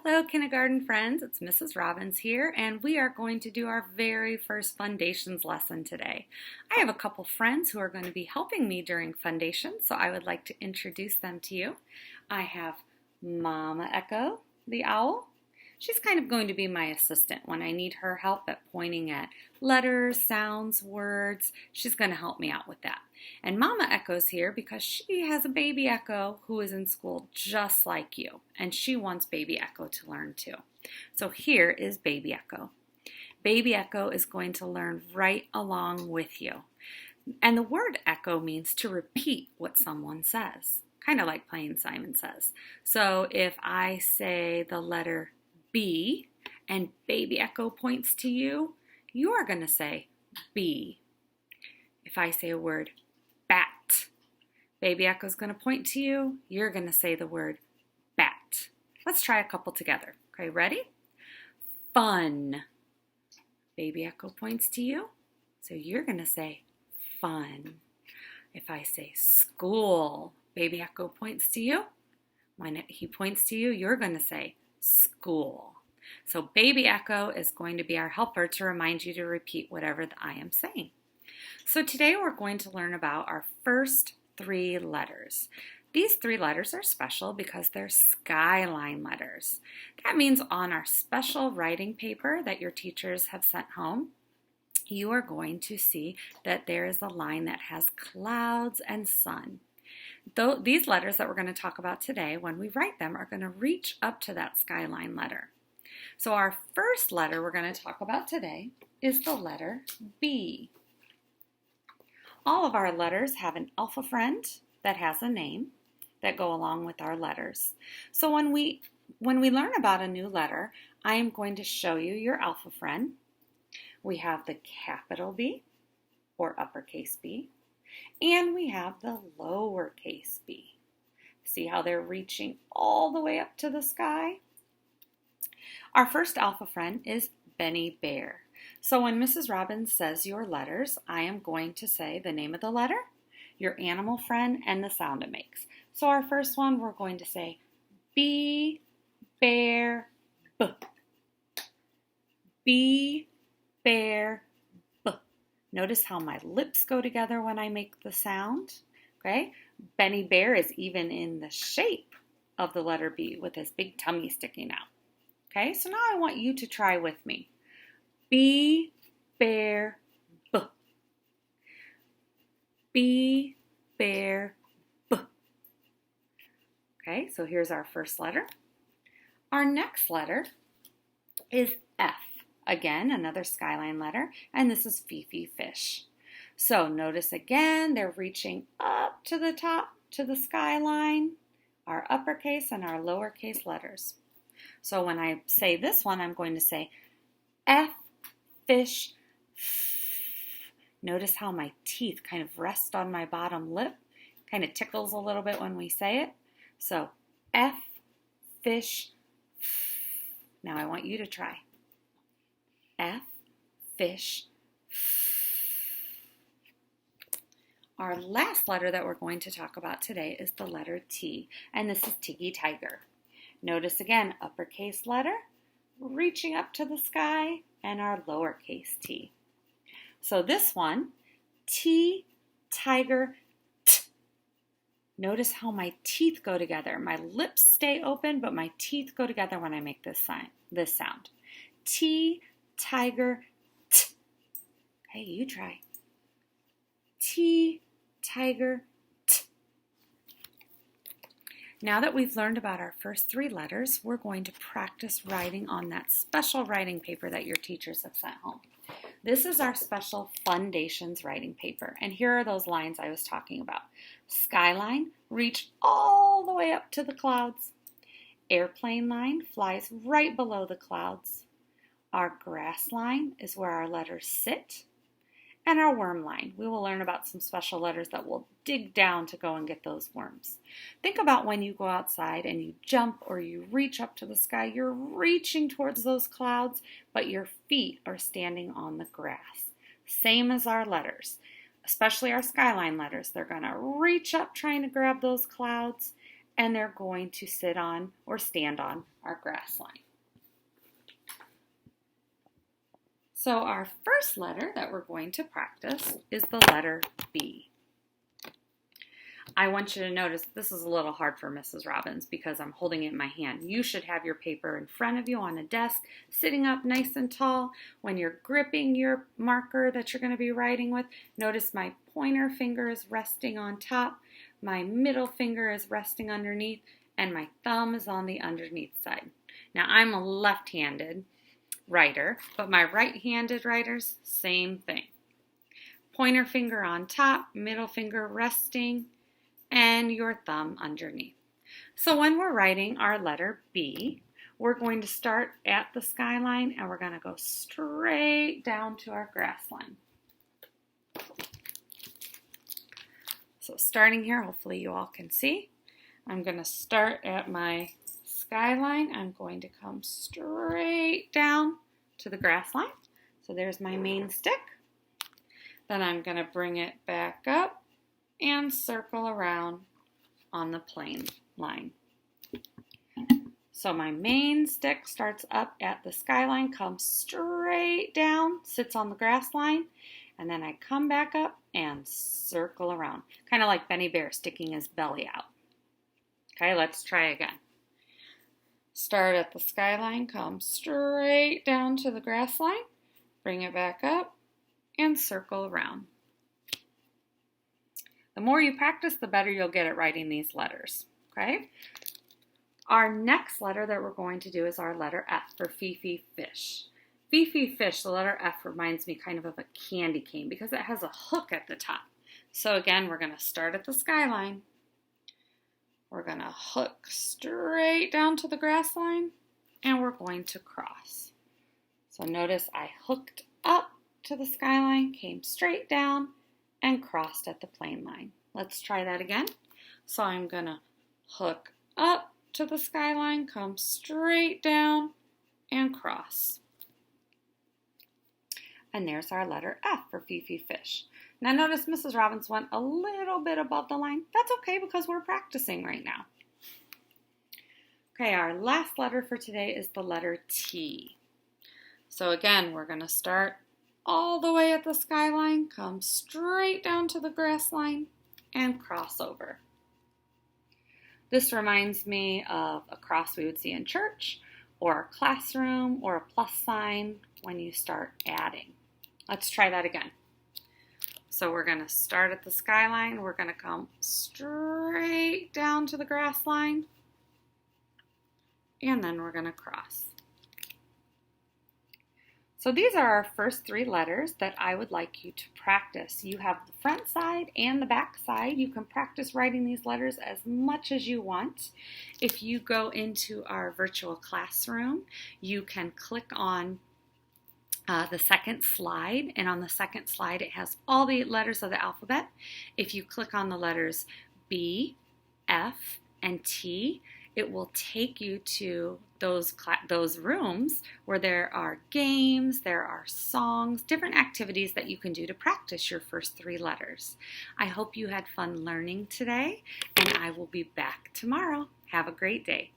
Hello, kindergarten friends. It's Mrs. Robbins here, and we are going to do our very first Fundations lesson today. I have a couple friends who are going to be helping me during Fundations, so I would like to introduce them to you. I have Mama Echo, the owl. She's kind of going to be my assistant when I need her help at pointing at letters, sounds, words. She's going to help me out with that. And Mama Echo's here because she has a baby Echo who is in school just like you. And she wants baby Echo to learn too. So here is baby Echo. Baby Echo is going to learn right along with you. And the word echo means to repeat what someone says. Kind of like playing Simon Says. So if I say the letter B and baby Echo points to you, you are going to say B. If I say a word bat, baby Echo is going to point to you, you're going to say the word bat. Let's try a couple together. Okay, ready? Fun. Baby Echo points to you, so you're going to say fun. If I say school, baby Echo points to you. When he points to you, you're going to say school. So baby Echo is going to be our helper to remind you to repeat whatever I am saying. So today we're going to learn about our first three letters. These three letters are special because they're skyline letters. That means on our special writing paper that your teachers have sent home, you are going to see that there is a line that has clouds and sun. These letters that we're going to talk about today, when we write them, are going to reach up to that skyline letter. So our first letter we're going to talk about today is the letter B. All of our letters have an alpha friend that has a name that go along with our letters. So when we learn about a new letter, I am going to show you your alpha friend. We have the capital B or uppercase B, and we have the lowercase b. See how they're reaching all the way up to the sky? Our first alpha friend is Benny Bear. So when Mrs. Robbins says your letters, I am going to say the name of the letter, your animal friend, and the sound it makes. So our first one, we're going to say B, bear, B. B, bear, B. Notice how my lips go together when I make the sound. Okay? Benny Bear is even in the shape of the letter B with his big tummy sticking out. Okay? So now I want you to try with me. B, bear, B. B, bear, B. Okay, so here's our first letter. Our next letter is F. Again, another skyline letter, and this is Fifi Fish. So notice again, they're reaching up to the top, to the skyline, our uppercase and our lowercase letters. So when I say this one, I'm going to say F, fish, F. Notice how my teeth kind of rest on my bottom lip. Kind of tickles a little bit when we say it. So F, fish, F. Now I want you to try. F, fish, F. Our last letter that we're going to talk about today is the letter T, and this is Tiggy Tiger. Notice again, uppercase letter, reaching up to the sky, and our lowercase t. So this one, T, tiger, T. Notice how my teeth go together. My lips stay open, but my teeth go together when I make this sound. T, tiger, T. Okay, you try. T, tiger, T. Now that we've learned about our first three letters, we're going to practice writing on that special writing paper that your teachers have sent home. This is our special Fundations writing paper, and here are those lines I was talking about. Skyline, reach all the way up to the clouds. Airplane line flies right below the clouds. Our grass line is where our letters sit. And our worm line, we will learn about some special letters that will dig down to go and get those worms. Think about when you go outside and you jump or you reach up to the sky. You're reaching towards those clouds, but your feet are standing on the grass. Same as our letters, especially our skyline letters. They're going to reach up trying to grab those clouds, and they're going to sit on or stand on our grass line. So our first letter that we're going to practice is the letter B. I want you to notice this is a little hard for Mrs. Robbins because I'm holding it in my hand. You should have your paper in front of you on a desk, sitting up nice and tall. When you're gripping your marker that you're going to be writing with, notice my pointer finger is resting on top, my middle finger is resting underneath, and my thumb is on the underneath side. Now I'm a left-handed writer, but my right-handed writers, same thing. Pointer finger on top, middle finger resting, and your thumb underneath. So when we're writing our letter B, we're going to start at the skyline and we're going to go straight down to our grass line. So starting here, hopefully you all can see, I'm going to start at my skyline. I'm going to come straight down to the grass line. So there's my main stick. Then I'm going to bring it back up and circle around on the plane line. So my main stick starts up at the skyline, comes straight down, sits on the grass line, and then I come back up and circle around, kind of like Benny Bear sticking his belly out. Okay, let's try again. Start at the skyline, come straight down to the grass line, bring it back up, and circle around. The more you practice, the better you'll get at writing these letters, okay? Our next letter that we're going to do is our letter F for Fifi Fish. Fifi Fish, the letter F reminds me kind of a candy cane because it has a hook at the top. So again, we're going to start at the skyline. We're going to hook straight down to the grass line, and we're going to cross. So notice I hooked up to the skyline, came straight down, and crossed at the plane line. Let's try that again. So I'm going to hook up to the skyline, come straight down, and cross. And there's our letter F for Fifi Fish. Now notice Mrs. Robbins went a little bit above the line. That's okay because we're practicing right now. Okay, our last letter for today is the letter T. So again, we're going to start all the way at the skyline, come straight down to the grass line, and cross over. This reminds me of a cross we would see in church, or a classroom, or a plus sign when you start adding. Let's try that again. So we're going to start at the skyline, we're going to come straight down to the grass line, and then we're going to cross. So these are our first three letters that I would like you to practice. You have the front side and the back side. You can practice writing these letters as much as you want. If you go into our virtual classroom, you can click on the second slide, and on the second slide it has all the letters of the alphabet. If you click on the letters B, F, and T, it will take you to those rooms where there are games, there are songs, different activities that you can do to practice your first three letters. I hope you had fun learning today, and I will be back tomorrow. Have a great day.